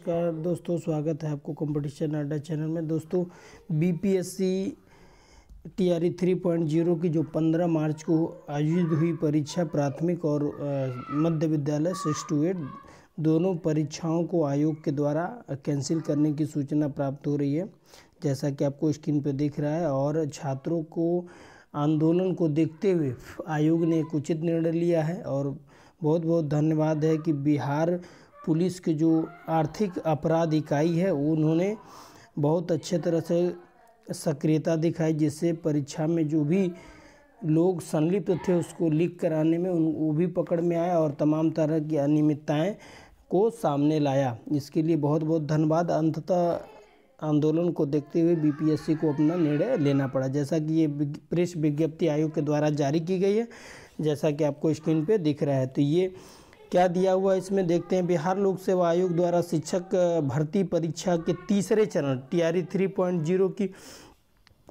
नमस्कार दोस्तों, स्वागत है आपको कंपटीशन अड्डा चैनल में। दोस्तों, बीपीएससी टीआरई 3.0 की जो 15 मार्च को आयोजित हुई परीक्षा, प्राथमिक और मध्य विद्यालय 6 to 8 दोनों परीक्षाओं को आयोग के द्वारा कैंसिल करने की सूचना प्राप्त हो रही है, जैसा कि आपको स्क्रीन पर दिख रहा है। और छात्रों को आंदोलन को देखते हुए आयोग ने एक उचित निर्णय लिया है। और बहुत बहुत धन्यवाद है कि बिहार पुलिस के जो आर्थिक अपराध इकाई है उन्होंने बहुत अच्छे तरह से सक्रियता दिखाई, जिससे परीक्षा में जो भी लोग संलिप्त थे उसको लीक कराने में वो भी पकड़ में आया और तमाम तरह की अनियमितताएं को सामने लाया। इसके लिए बहुत बहुत धन्यवाद। अंततः आंदोलन को देखते हुए बीपीएससी को अपना निर्णय लेना पड़ा, जैसा कि ये प्रेस विज्ञप्ति आयोग के द्वारा जारी की गई है, जैसा कि आपको स्क्रीन पे दिख रहा है। तो ये क्या दिया हुआ है इसमें देखते हैं। बिहार लोक सेवा आयोग द्वारा शिक्षक भर्ती परीक्षा के तीसरे चरण टीआरई 3.0 की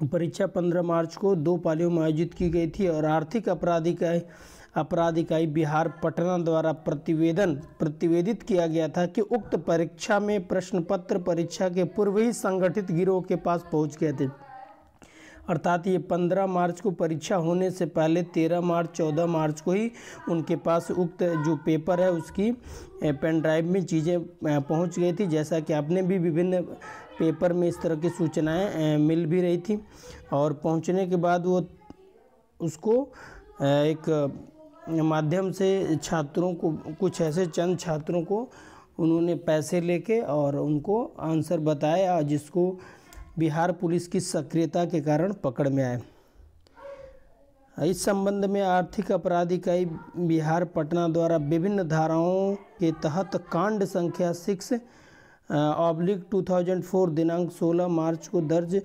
परीक्षा 15 मार्च को 2 पालियों में आयोजित की गई थी। और आर्थिक अपराध इकाई बिहार पटना द्वारा प्रतिवेदित किया गया था कि उक्त परीक्षा में प्रश्न पत्र परीक्षा के पूर्व ही संगठित गिरोह के पास पहुंच गए थे। अर्थात ये 15 मार्च को परीक्षा होने से पहले 13 मार्च 14 मार्च को ही उनके पास उक्त जो पेपर है उसकी पेन ड्राइव में चीज़ें पहुंच गई थी, जैसा कि आपने भी विभिन्न पेपर में इस तरह की सूचनाएं मिल भी रही थी। और पहुंचने के बाद वो उसको एक माध्यम से छात्रों को, कुछ ऐसे चंद छात्रों को उन्होंने पैसे लेके और उनको आंसर बताया, जिसको बिहार पुलिस की सक्रियता के कारण पकड़ में आए। इस संबंध में आर्थिक अपराध इकाई बिहार पटना द्वारा विभिन्न धाराओं के तहत कांड संख्या 6/2004 दिनांक 16 मार्च को दर्ज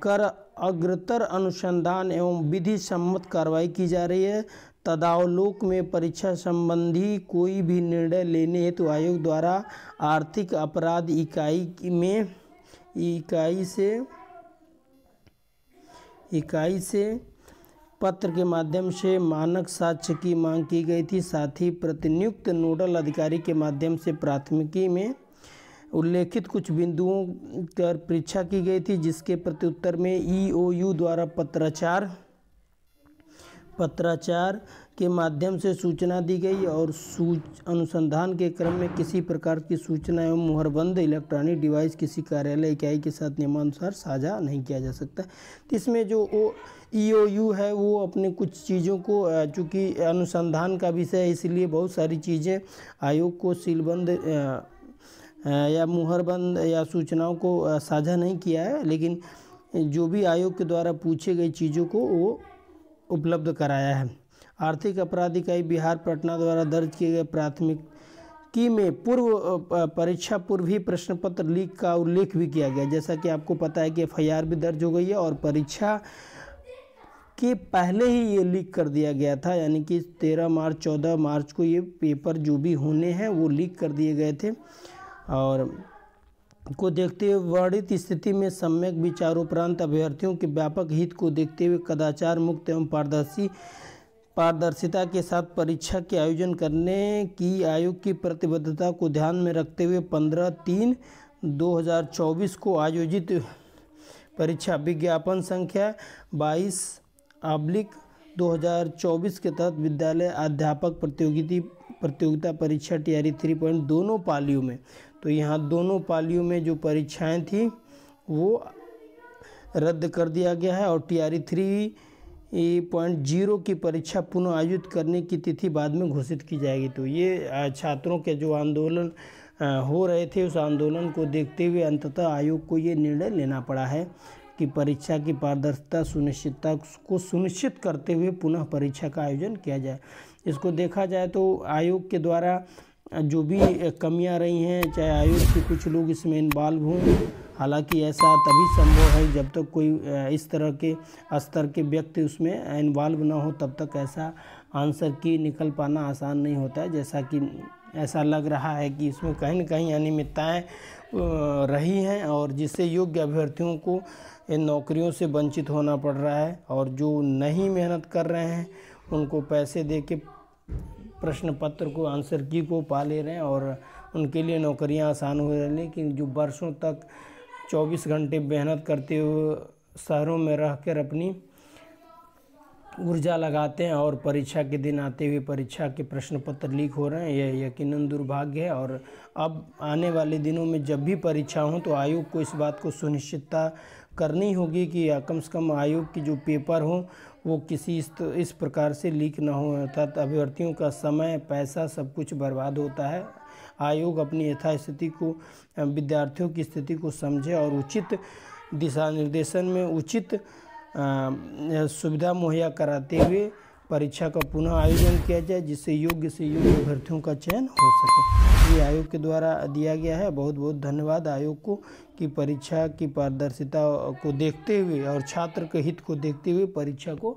कर अग्रतर अनुसंधान एवं विधि सम्मत कार्रवाई की जा रही है। तदावलोक में परीक्षा संबंधी कोई भी निर्णय लेने हेतु आयोग द्वारा आर्थिक अपराध इकाई से पत्र के माध्यम से मानक साक्ष्य की मांग की गई थी। साथ ही प्रतिनियुक्त नोडल अधिकारी के माध्यम से प्राथमिकी में उल्लेखित कुछ बिंदुओं पर परीक्षा की गई थी, जिसके प्रत्युत्तर में ईओयू द्वारा पत्राचार के माध्यम से सूचना दी गई। और अनुसंधान के क्रम में किसी प्रकार की सूचना एवं मुहरबंद इलेक्ट्रॉनिक डिवाइस किसी कार्यालय इकाई के साथ नियमानुसार साझा नहीं किया जा सकता। तो इसमें जो ईओयू है वो अपने कुछ चीज़ों को, चूँकि अनुसंधान का विषय है इसलिए बहुत सारी चीज़ें आयोग को सीलबंद या मुहरबंद या सूचनाओं को साझा नहीं किया है, लेकिन जो भी आयोग के द्वारा पूछे गई चीज़ों को वो उपलब्ध कराया है। आर्थिक अपराध इकाई बिहार पटना द्वारा दर्ज किए गए प्राथमिकी में परीक्षा पूर्व ही प्रश्न पत्र लीक का उल्लेख भी किया गया, जैसा कि आपको पता है कि एफआईआर भी दर्ज हो गई है और परीक्षा के पहले ही ये लीक कर दिया गया था, यानी कि 13 मार्च 14 मार्च को ये पेपर जो भी होने हैं वो लीक कर दिए गए थे। और को देखते हुए वर्णित स्थिति में सम्यक विचारोपरांत अभ्यर्थियों के व्यापक हित को देखते हुए कदाचार मुक्त एवं पारदर्शिता के साथ परीक्षा के आयोजन करने की आयोग की प्रतिबद्धता को ध्यान में रखते हुए 15/3/2024 को आयोजित परीक्षा विज्ञापन संख्या 22/2024 के तहत विद्यालय अध्यापक प्रतियोगिता परीक्षा टीआरई 3 दोनों पालियों में, तो यहाँ दोनों पालियों में जो परीक्षाएं थी वो रद्द कर दिया गया है। और टीआरई 3.0 की परीक्षा पुनः आयोजित करने की तिथि बाद में घोषित की जाएगी। तो ये छात्रों के जो आंदोलन हो रहे थे उस आंदोलन को देखते हुए अंततः आयोग को ये निर्णय लेना पड़ा है कि परीक्षा की पारदर्शिता को सुनिश्चित करते हुए पुनः परीक्षा का आयोजन किया जाए। इसको देखा जाए तो आयोग के द्वारा जो भी कमियां रही हैं, चाहे आयोग के कुछ लोग इसमें इन्वॉल्व हों, हालांकि ऐसा तभी संभव है जब तक कोई इस तरह के स्तर के व्यक्ति उसमें इन्वॉल्व ना हो, तब तक ऐसा आंसर की निकल पाना आसान नहीं होता है। जैसा कि ऐसा लग रहा है कि इसमें कहीं न कहीं अनियमितताएँ रही हैं और जिससे योग्य अभ्यर्थियों को इन नौकरियों से वंचित होना पड़ रहा है। और जो नहीं मेहनत कर रहे हैं उनको पैसे दे के प्रश्न पत्र को, आंसर की को पा ले रहे हैं और उनके लिए नौकरियां आसान हो रही, लेकिन जो वर्षों तक 24 घंटे मेहनत करते हुए शहरों में रहकर अपनी ऊर्जा लगाते हैं और परीक्षा के दिन आते हुए परीक्षा के प्रश्न पत्र लीक हो रहे हैं, यह यकीनन दुर्भाग्य है। और अब आने वाले दिनों में जब भी परीक्षा हो तो आयोग को इस बात को सुनिश्चितता करनी होगी कि कम से कम आयोग की जो पेपर हो वो किसी इस प्रकार से लीक ना हो, अर्थात अभ्यर्थियों का समय, पैसा सब कुछ बर्बाद होता है। आयोग अपनी यथास्थिति को, विद्यार्थियों की स्थिति को समझे और उचित दिशा निर्देशन में उचित सुविधा मुहैया कराते हुए परीक्षा का पुनः आयोजन किया जाए, जिससे योग्य से योग्य अभ्यर्थियों का चयन हो सके। ये आयोग के द्वारा दिया गया है। बहुत बहुत धन्यवाद आयोग को कि परीक्षा की पारदर्शिता को देखते हुए और छात्र के हित को देखते हुए परीक्षा को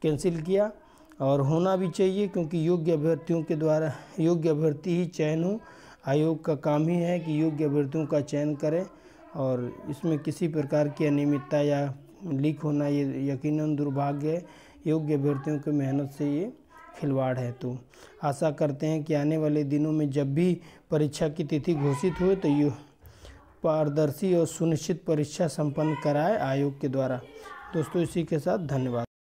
कैंसिल किया, और होना भी चाहिए, क्योंकि योग्य अभ्यर्थियों के द्वारा योग्य अभ्यर्थी ही चयन हो। आयोग का काम ही है कि योग्य अभ्यर्थियों का चयन करें, और इसमें किसी प्रकार की अनियमितता या लीक होना ये यकीनन दुर्भाग्य है। योग्य अभ्यर्थियों की मेहनत से ये खिलवाड़ है। तो आशा करते हैं कि आने वाले दिनों में जब भी परीक्षा की तिथि घोषित हो तो ये पारदर्शी और सुनिश्चित परीक्षा संपन्न कराए आयोग के द्वारा। दोस्तों, इसी के साथ धन्यवाद।